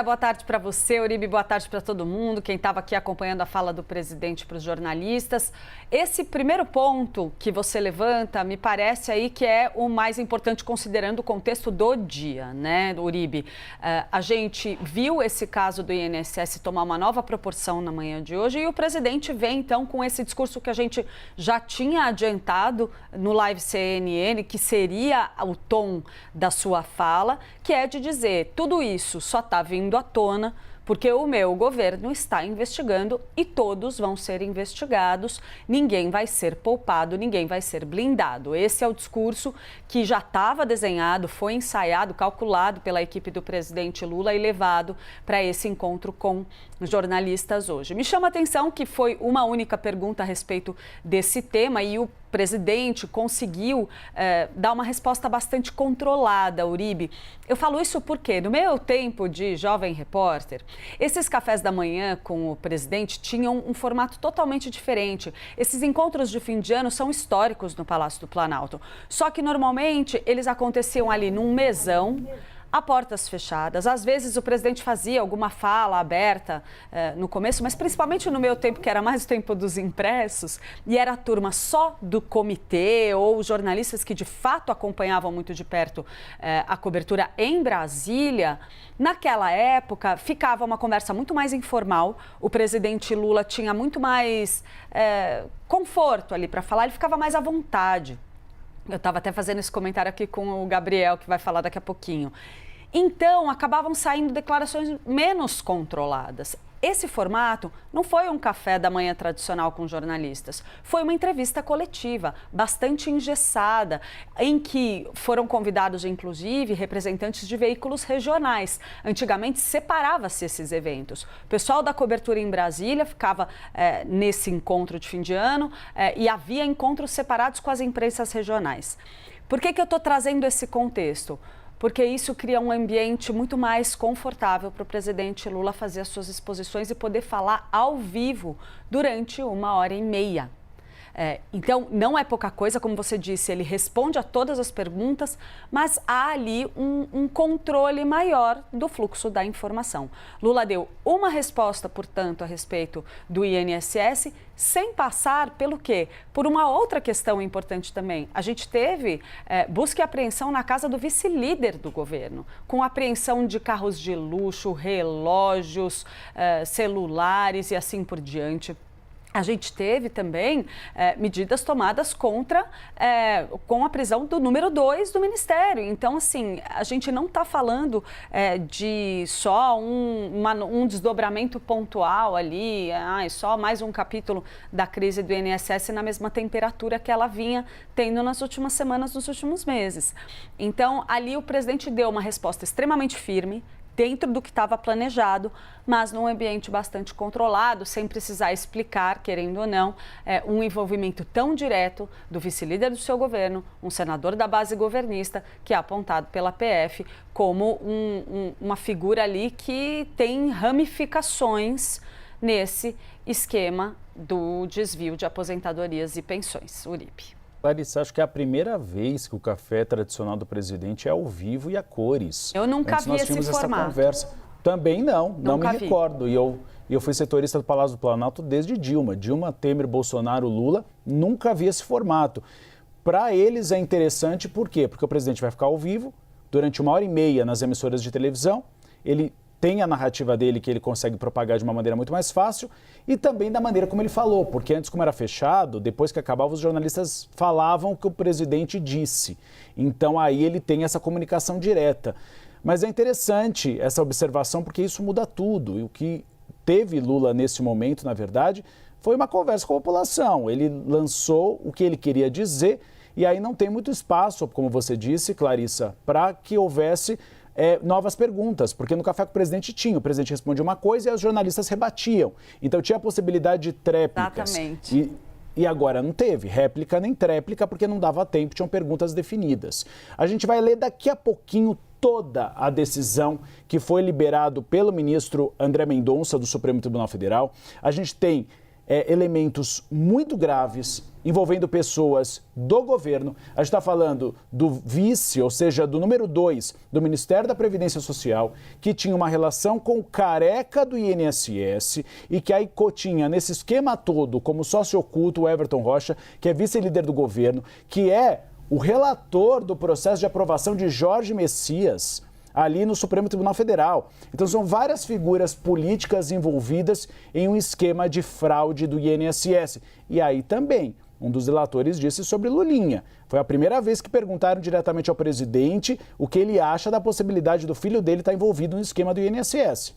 Boa tarde para você, Uribe, boa tarde para todo mundo, quem estava aqui acompanhando a fala do presidente para os jornalistas. Esse primeiro ponto que você levanta, me parece aí que é o mais importante considerando o contexto do dia, né, Uribe? A gente viu esse caso do INSS tomar uma nova proporção na manhã de hoje e o presidente vem então com esse discurso que a gente já tinha adiantado no Live CNN, que seria o tom da sua fala, que é de dizer, tudo isso só está vindo à tona porque o meu governo está investigando e todos vão ser investigados, ninguém vai ser poupado, ninguém vai ser blindado. Esse é o discurso que já estava desenhado, foi ensaiado, calculado pela equipe do presidente Lula e levado para esse encontro com jornalistas hoje. Me chama a atenção que foi uma única pergunta a respeito desse tema e o presidente conseguiu dar uma resposta bastante controlada, Uribe. Eu falo isso porque, no meu tempo de jovem repórter, esses cafés da manhã com o presidente tinham um formato totalmente diferente. Esses encontros de fim de ano são históricos no Palácio do Planalto. Só que, normalmente, eles aconteciam ali num mesão, a portas fechadas. Às vezes o presidente fazia alguma fala aberta no começo, mas principalmente no meu tempo, que era mais o tempo dos impressos, e era a turma só do comitê ou os jornalistas que de fato acompanhavam muito de perto a cobertura em Brasília. Naquela época ficava uma conversa muito mais informal, o presidente Lula tinha muito mais conforto ali para falar, ele ficava mais à vontade. Eu estava até fazendo esse comentário aqui com o Gabriel, que vai falar daqui a pouquinho. Então, acabavam saindo declarações menos controladas. Esse formato não foi um café da manhã tradicional com jornalistas, foi uma entrevista coletiva, bastante engessada, em que foram convidados, inclusive, representantes de veículos regionais. Antigamente, separava-se esses eventos. O pessoal da cobertura em Brasília ficava nesse encontro de fim de ano e havia encontros separados com as imprensas regionais. Por que eu estou trazendo esse contexto? Porque isso cria um ambiente muito mais confortável para o presidente Lula fazer as suas exposições e poder falar ao vivo durante 1h30. Então, não é pouca coisa, como você disse, ele responde a todas as perguntas, mas há ali um controle maior do fluxo da informação. Lula deu uma resposta, portanto, a respeito do INSS, sem passar pelo quê? Por uma outra questão importante também. A gente teve busca e apreensão na casa do vice-líder do governo, com apreensão de carros de luxo, relógios, celulares e assim por diante. A gente teve também medidas tomadas com a prisão do número 2 do Ministério. Então, assim, a gente não está falando de só um desdobramento pontual ali, só mais um capítulo da crise do INSS na mesma temperatura que ela vinha tendo nas últimas semanas, nos últimos meses. Então, ali o presidente deu uma resposta extremamente firme, dentro do que estava planejado, mas num ambiente bastante controlado, sem precisar explicar, querendo ou não, um envolvimento tão direto do vice-líder do seu governo, um senador da base governista, que é apontado pela PF como uma figura ali que tem ramificações nesse esquema do desvio de aposentadorias e pensões. Uribe. Larissa, acho que é a primeira vez que o café tradicional do presidente é ao vivo e a cores. Eu nunca vi esse formato. Conversa. Também não me recordo. E eu fui setorista do Palácio do Planalto desde Dilma. Dilma, Temer, Bolsonaro, Lula, nunca vi esse formato. Para eles é interessante, por quê? Porque o presidente vai ficar ao vivo durante 1h30 nas emissoras de televisão, ele tem a narrativa dele que ele consegue propagar de uma maneira muito mais fácil e também da maneira como ele falou, porque antes, como era fechado, depois que acabava, os jornalistas falavam o que o presidente disse. Então aí ele tem essa comunicação direta. Mas é interessante essa observação porque isso muda tudo. E o que teve Lula nesse momento, na verdade, foi uma conversa com a população. Ele lançou o que ele queria dizer e aí não tem muito espaço, como você disse, Clarissa, para que houvesse novas perguntas, porque no Café com o Presidente tinha, o presidente respondia uma coisa e os jornalistas rebatiam. Então tinha a possibilidade de tréplicas. Exatamente. E agora não teve réplica nem tréplica, porque não dava tempo, tinham perguntas definidas. A gente vai ler daqui a pouquinho toda a decisão que foi liberado pelo ministro André Mendonça, do Supremo Tribunal Federal. A gente tem elementos muito graves envolvendo pessoas do governo. A gente está falando do vice, ou seja, do número 2 do Ministério da Previdência Social, que tinha uma relação com o careca do INSS e que aí tinha nesse esquema todo como sócio oculto o Everton Rocha, que é vice-líder do governo, que é o relator do processo de aprovação de Jorge Messias ali no Supremo Tribunal Federal. Então são várias figuras políticas envolvidas em um esquema de fraude do INSS. E aí também, um dos delatores disse sobre Lulinha. Foi a primeira vez que perguntaram diretamente ao presidente o que ele acha da possibilidade do filho dele estar envolvido no esquema do INSS.